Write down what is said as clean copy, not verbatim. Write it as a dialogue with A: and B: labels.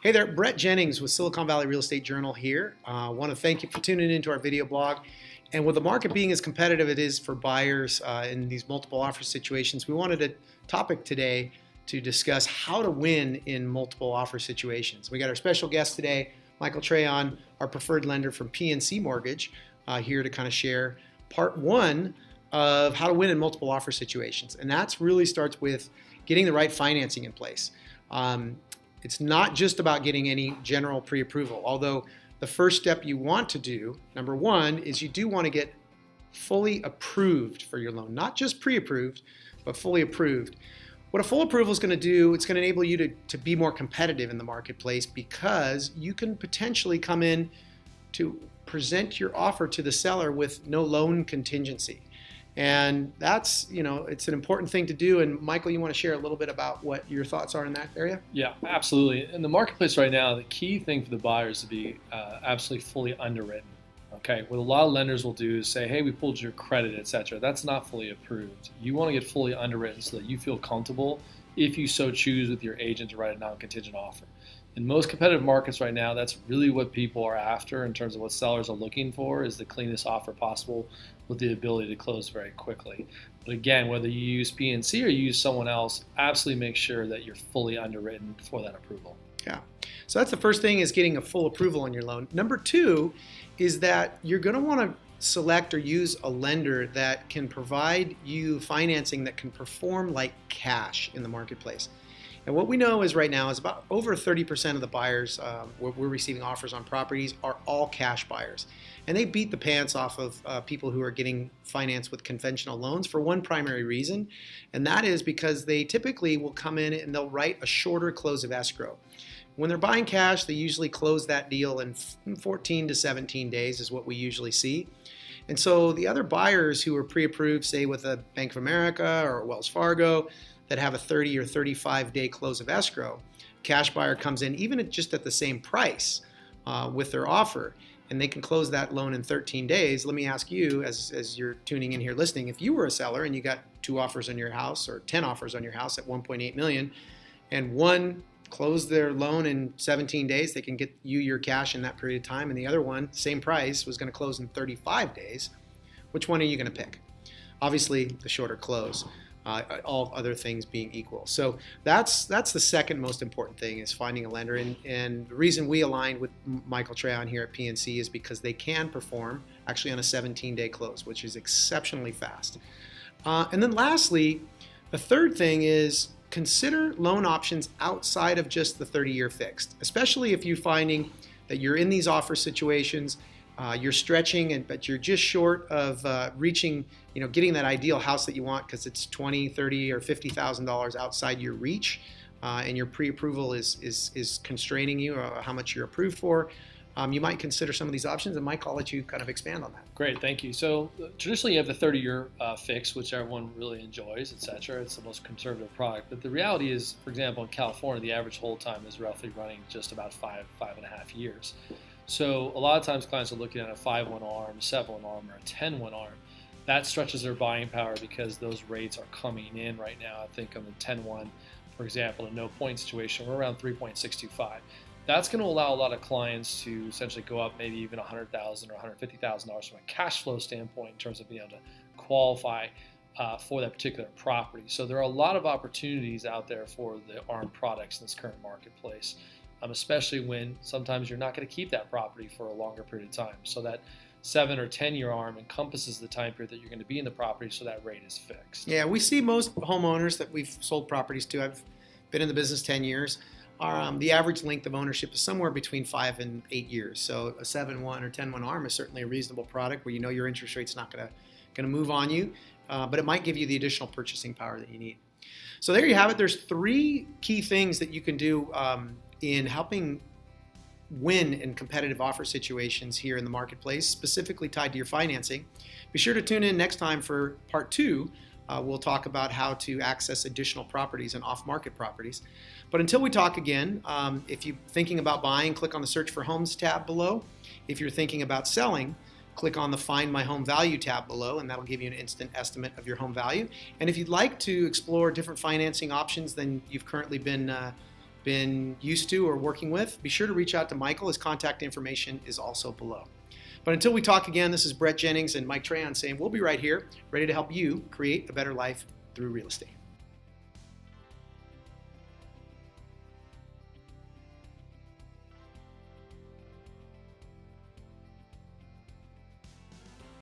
A: Hey there, Brett Jennings with Silicon Valley Real Estate Journal here. I want to thank you for tuning into our video blog. And with the market being as competitive it is for buyers in these multiple offer situations, we wanted a topic today to discuss how to win in multiple offer situations. We got our special guest today, Michael Trayon, our preferred lender from PNC Mortgage, here to kind of share part one of how to win in multiple offer situations. And that really starts with getting the right financing in place. It's not just about getting any general pre-approval, although the first step you want to do, number one, is you do want to get fully approved for your loan. Not just pre-approved, but fully approved. What a full approval is going to do, it's going to enable you to be more competitive in the marketplace because you can potentially come in to present your offer to the seller with no loan contingency. And that's, it's an important thing to do. And Michael, you want to share a little bit about what your thoughts are in that area?
B: Yeah, absolutely. In the marketplace right now, the key thing for the buyer is to be absolutely fully underwritten. Okay, what a lot of lenders will do is say, hey, we pulled your credit, etc. That's not fully approved. You want to get fully underwritten so that you feel comfortable, if you so choose, with your agent to write a non-contingent offer. In most competitive markets right now, that's really what people are after in terms of what sellers are looking for, is the cleanest offer possible with the ability to close very quickly. But again, whether you use PNC or you use someone else, absolutely make sure that you're fully underwritten for that approval.
A: Yeah. So that's the first thing, is getting a full approval on your loan. Number two is that you're going to want to select or use a lender that can provide you financing that can perform like cash in the marketplace. And what we know is right now is about over 30% of the buyers we're receiving offers on properties are all cash buyers. And they beat the pants off of people who are getting financed with conventional loans for one primary reason, and that is because they typically will come in and they'll write a shorter close of escrow. When they're buying cash, they usually close that deal in 14 to 17 days is what we usually see. And so the other buyers who are pre-approved, say with a Bank of America or Wells Fargo, that have a 30 or 35 day close of escrow, cash buyer comes in even just at the same price with their offer, and they can close that loan in 13 days. Let me ask you, as you're tuning in here listening, if you were a seller and you got 2 offers on your house or 10 offers on your house at 1.8 million, and one closed their loan in 17 days, they can get you your cash in that period of time, and the other one, same price, was going to close in 35 days, which one are you going to pick? Obviously, the shorter close. All other things being equal. So that's the second most important thing, is finding a lender. And the reason we aligned with Michael Trayon here at PNC is because they can perform actually on a 17-day close, which is exceptionally fast. And then lastly, the third thing is consider loan options outside of just the 30-year fixed, especially if you're finding that you're in these offer situations, you're stretching, but you're just short of reaching, getting that ideal house that you want because it's $20,000, $30,000, or $50,000 outside your reach, and your pre-approval is constraining you or how much you're approved for. You might consider some of these options, and Mike, I'll let you kind of expand on that.
B: Great, thank you. So traditionally you have the 30-year fix, which everyone really enjoys, etc. It's the most conservative product. But the reality is, for example, in California, the average hold time is roughly running just about 5.5 years. So a lot of times clients are looking at a 5-1 ARM, 7-1 ARM, or a 10-1 ARM. That stretches their buying power because those rates are coming in right now. I think on the 10-1, for example, a no point situation, we're around 3.625. That's going to allow a lot of clients to essentially go up maybe even $100,000 or $150,000 from a cash flow standpoint in terms of being able to qualify for that particular property. So there are a lot of opportunities out there for the ARM products in this current marketplace. Especially when sometimes you're not going to keep that property for a longer period of time. So that 7 or 10-year ARM encompasses the time period that you're going to be in the property, so that rate is fixed.
A: Yeah, we see most homeowners that we've sold properties to, I've been in the business 10 years, the average length of ownership is somewhere between 5 and 8 years. So a 7-1 or 10-1 ARM is certainly a reasonable product where your interest rate's not going to move on you, but it might give you the additional purchasing power that you need. So there you have it. There's 3 key things that you can do in helping win in competitive offer situations here in the marketplace, specifically tied to your financing. Be sure to tune in next time for part 2. We'll talk about how to access additional properties and off-market properties. But until we talk again, if you're thinking about buying, click on the Search for Homes tab below. If you're thinking about selling, click on the Find My Home Value tab below, and that'll give you an instant estimate of your home value. And if you'd like to explore different financing options than you've currently been been used to or working with, be sure to reach out to Michael. His contact information is also below. But until we talk again, this is Brett Jennings and Mike Trahan saying we'll be right here, ready to help you create a better life through real estate.